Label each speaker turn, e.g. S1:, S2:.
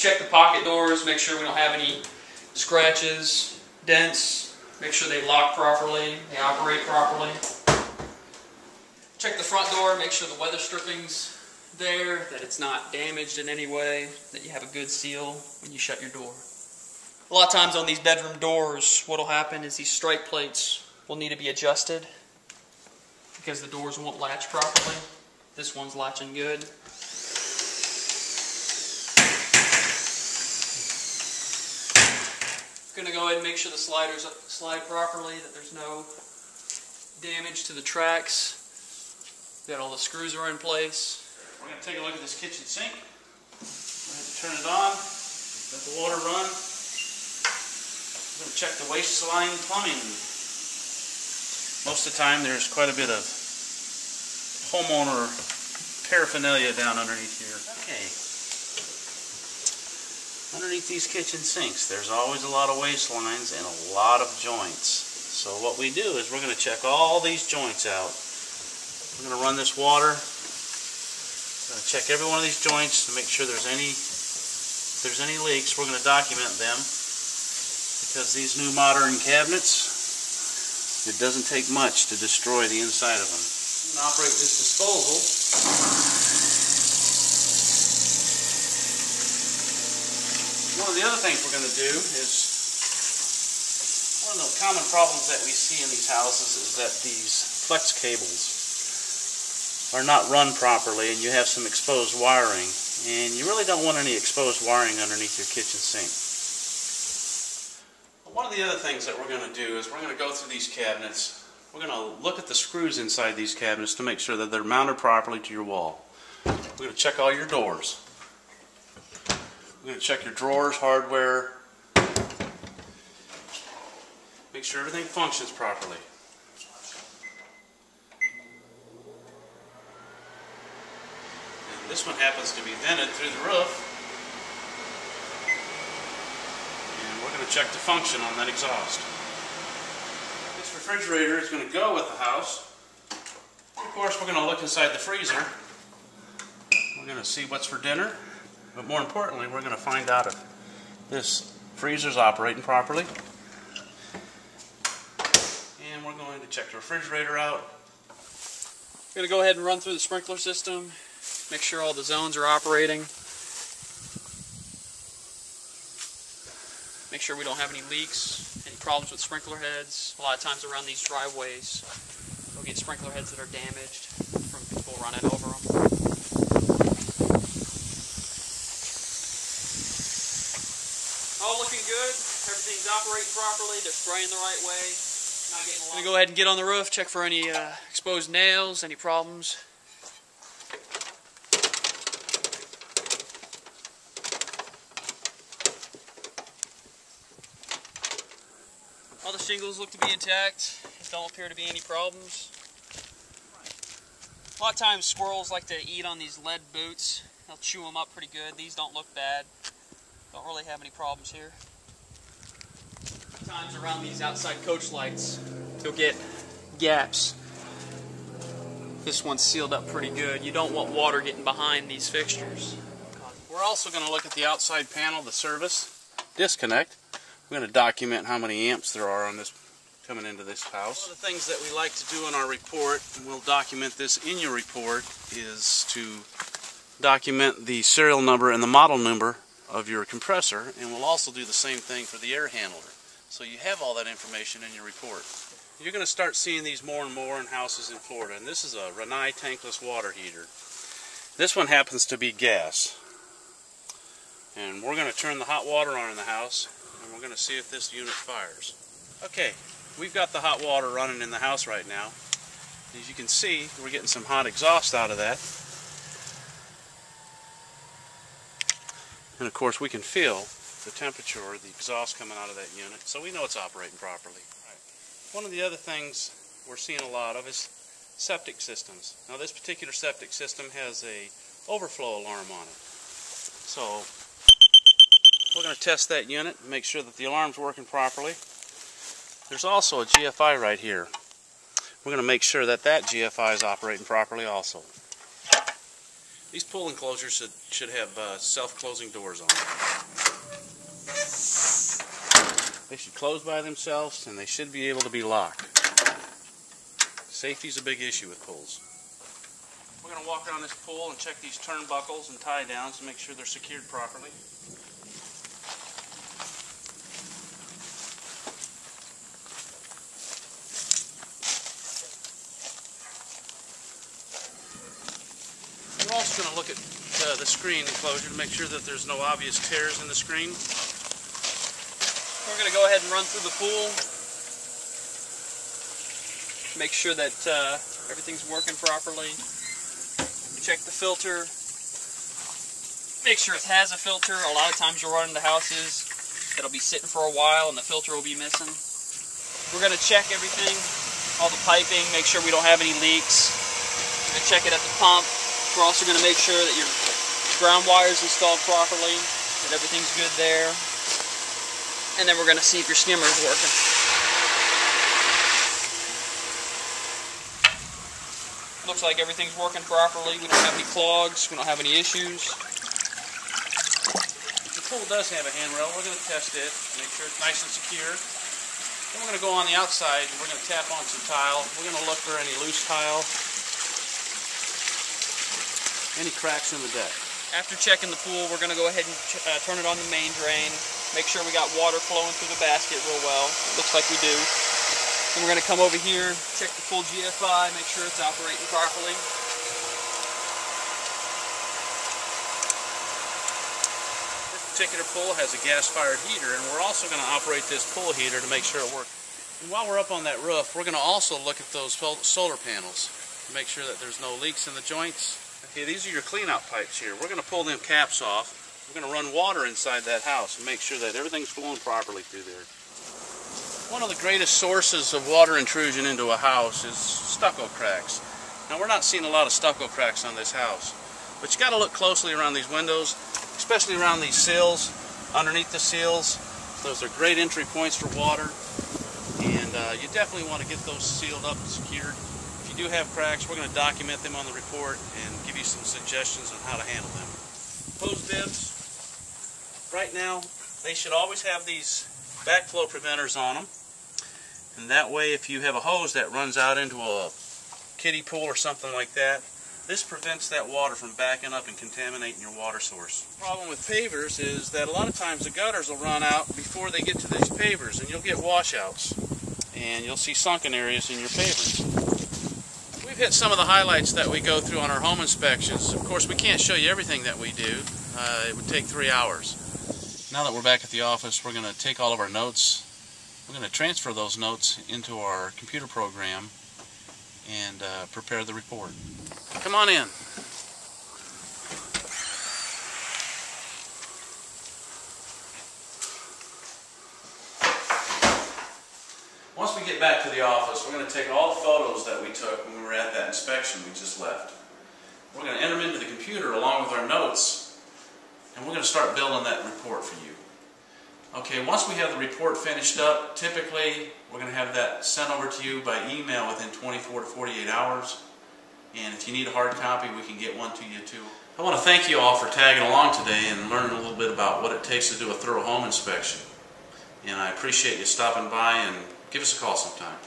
S1: check the pocket doors, make sure we don't have any scratches, dents, make sure they lock properly, they operate properly. Check the front door, make sure the weather stripping's there, that it's not damaged in any way, that you have a good seal when you shut your door. A lot of times on these bedroom doors, what will happen is these strike plates will need to be adjusted because the doors won't latch properly. This one's latching good. Going to go ahead and make sure the sliders slide properly, that there's no damage to the tracks, that all the screws are in place.
S2: We're going to take a look at this kitchen sink. Go ahead and turn it on, let the water run. We're going to check the waste line plumbing. Most of the time there's quite a bit of homeowner paraphernalia down underneath here. Okay. Underneath these kitchen sinks there's always a lot of waste lines and a lot of joints. So what we do is we're going to check all these joints out. We're going to run this water. We're going to check every one of these joints to make sure if there's any leaks. We're going to document them because these new modern cabinets, it doesn't take much to destroy the inside of them. I'm going to operate this disposal. One of the other things we're going to do is, one of the common problems that we see in these houses is that these flex cables are not run properly and you have some exposed wiring, and you really don't want any exposed wiring underneath your kitchen sink. But one of the other things that we're going to do is we're going to go through these cabinets. We're going to look at the screws inside these cabinets to make sure that they're mounted properly to your wall. We're going to check all your doors. We're going to check your drawers, hardware, make sure everything functions properly. This one happens to be vented through the roof, and we're going to check the function on that exhaust. This refrigerator is going to go with the house. Of course, we're going to look inside the freezer. We're going to see what's for dinner, but more importantly, we're going to find out if this freezer is operating properly. And we're going to check the refrigerator out.
S1: We're going to go ahead and run through the sprinkler system. Make sure all the zones are operating. Make sure we don't have any leaks, any problems with sprinkler heads. A lot of times around these driveways, we'll get sprinkler heads that are damaged from people running over them. All looking good. Everything's operating properly. They're spraying the right way. Not getting I'm going to go ahead and get on the roof, check for any exposed nails, any problems. All the shingles look to be intact. There don't appear to be any problems. A lot of times squirrels like to eat on these lead boots. They'll chew them up pretty good. These don't look bad. Don't really have any problems here. Sometimes around these outside coach lights, you'll get gaps. This one's sealed up pretty good. You don't want water getting behind these fixtures.
S2: We're also going to look at the outside panel, the service disconnect. We're going to document how many amps there are on this coming into this house. One of the things that we like to do in our report, and we'll document this in your report, is to document the serial number and the model number of your compressor, and we'll also do the same thing for the air handler. So you have all that information in your report. You're going to start seeing these more and more in houses in Florida, and this is a Rinnai tankless water heater. This one happens to be gas. And we're going to turn the hot water on in the house, and we're going to see if this unit fires. Okay, we've got the hot water running in the house right now. As you can see, we're getting some hot exhaust out of that. And of course we can feel the temperature or the exhaust coming out of that unit, so we know it's operating properly. One of the other things we're seeing a lot of is septic systems. Now this particular septic system has a overflow alarm on it. So we're going to test that unit and make sure that the alarm's working properly. There's also a GFI right here. We're going to make sure that that GFI is operating properly also. These pool enclosures should have self-closing doors on them. They should close by themselves, and they should be able to be locked. Safety is a big issue with pools. We're going to walk around this pool and check these turnbuckles and tie downs to make sure they're secured properly. We're also going to look at the screen enclosure to make sure that there's no obvious tears in the screen.
S1: We're going to go ahead and run through the pool. Make sure that everything's working properly. Check the filter. Make sure it has a filter. A lot of times you'll run into houses that'll be sitting for a while and the filter will be missing. We're going to check everything, all the piping, make sure we don't have any leaks. We're going to check it at the pump. We're also going to make sure that your ground wire is installed properly, that everything's good there. And then we're going to see if your skimmer is working. Looks like everything's working properly. We don't have any clogs. We don't have any issues.
S2: The pool does have a handrail. We're going to test it, make sure it's nice and secure. Then we're going to go on the outside and we're going to tap on some tile. We're going to look for any loose tile, any cracks in the deck.
S1: After checking the pool, we're going to go ahead and turn it on the main drain. Make sure we got water flowing through the basket real well. It looks like we do. Then we're going to come over here, check the full GFI, make sure it's operating properly.
S2: This particular pool has a gas-fired heater, and we're also going to operate this pool heater to make sure it works. And while we're up on that roof, we're going to also look at those solar panels to make sure that there's no leaks in the joints. Okay, these are your clean-out pipes here. We're going to pull them caps off. We're going to run water inside that house and make sure that everything's flowing properly through there. One of the greatest sources of water intrusion into a house is stucco cracks. Now, we're not seeing a lot of stucco cracks on this house, but you got to look closely around these windows, especially around these sills, underneath the sills. Those are great entry points for water, and you definitely want to get those sealed up and secured. If you do have cracks, we're going to document them on the report and give you some suggestions on how to handle them. Hose bibs, right now, they should always have these backflow preventers on them, and that way if you have a hose that runs out into a kiddie pool or something like that, this prevents that water from backing up and contaminating your water source. The problem with pavers is that a lot of times the gutters will run out before they get to these pavers, and you'll get washouts and you'll see sunken areas in your pavers. We've hit some of the highlights that we go through on our home inspections. Of course, we can't show you everything that we do. It would take 3 hours. Now that we're back at the office, we're going to take all of our notes. We're going to transfer those notes into our computer program and prepare the report. Come on in. Once we get back to the office, we're going to take all the photos that we took when we were at that inspection we just left. We're going to enter them into the computer along with our notes, and we're going to start building that report for you. Okay, once we have the report finished up, typically we're going to have that sent over to you by email within 24 to 48 hours. And if you need a hard copy, we can get one to you too. I want to thank you all for tagging along today and learning a little bit about what it takes to do a thorough home inspection. And I appreciate you stopping by, and give us a call sometime.